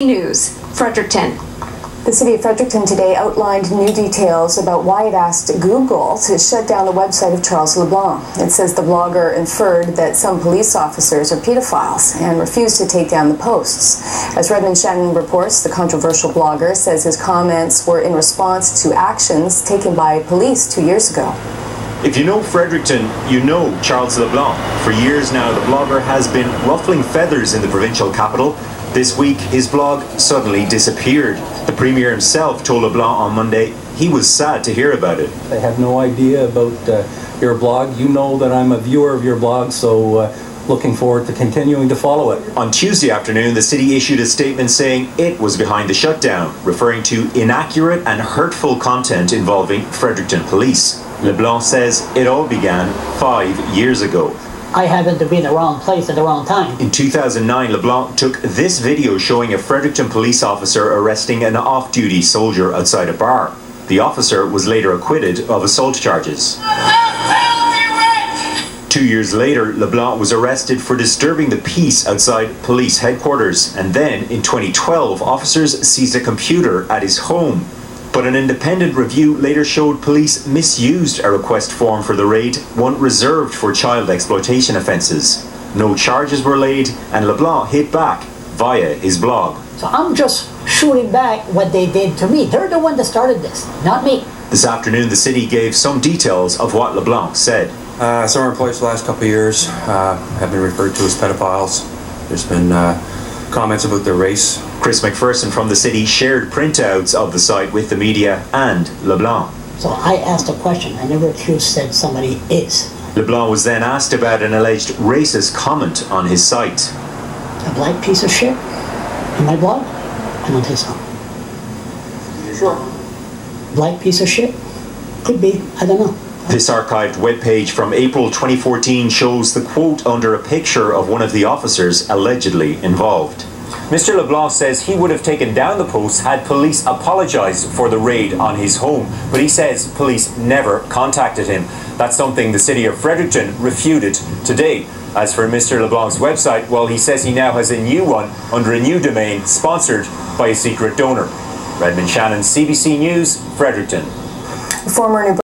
News, Fredericton. The City of Fredericton today outlined new details about why it asked Google to shut down the website of Charles LeBlanc. It says the blogger inferred that some police officers are pedophiles and refused to take down the posts. As Redmond Shannon reports, the controversial blogger says his comments were in response to actions taken by police 2 years ago. If you know Fredericton, you know Charles LeBlanc. For years now, the blogger has been ruffling feathers in the provincial capital. This week, his blog suddenly disappeared. The Premier himself told LeBlanc on Monday he was sad to hear about it. I have no idea about your blog. You know that I'm a viewer of your blog, so looking forward to continuing to follow it. On Tuesday afternoon, the city issued a statement saying it was behind the shutdown, referring to inaccurate and hurtful content involving Fredericton police. LeBlanc says it all began 5 years ago. I happened to be in the wrong place at the wrong time. In 2009, LeBlanc took this video showing a Fredericton police officer arresting an off-duty soldier outside a bar. The officer was later acquitted of assault charges. 2 years later, LeBlanc was arrested for disturbing the peace outside police headquarters. And then, in 2012, officers seized a computer at his home. But an independent review later showed police misused a request form for the raid, one reserved for child exploitation offences. No charges were laid, and LeBlanc hit back via his blog. So I'm just shooting back what they did to me. They're the one that started this, not me. This afternoon, the city gave some details of what LeBlanc said. Some of our employees the last couple of years have been referred to as pedophiles. There's been comments about their race. Chris McPherson from the city shared printouts of the site with the media and LeBlanc. So I asked a question. I never said somebody is. LeBlanc was then asked about an alleged racist comment on his site. A black piece of shit in my blog? I don't think so. You sure? Black piece of shit? Could be. I don't know. This archived webpage from April 2014 shows the quote under a picture of one of the officers allegedly involved. Mr. LeBlanc says he would have taken down the posts had police apologised for the raid on his home, but he says police never contacted him. That's something the city of Fredericton refuted today. As for Mr. LeBlanc's website, well, he says he now has a new one under a new domain sponsored by a secret donor. Redmond Shannon, CBC News, Fredericton. Former New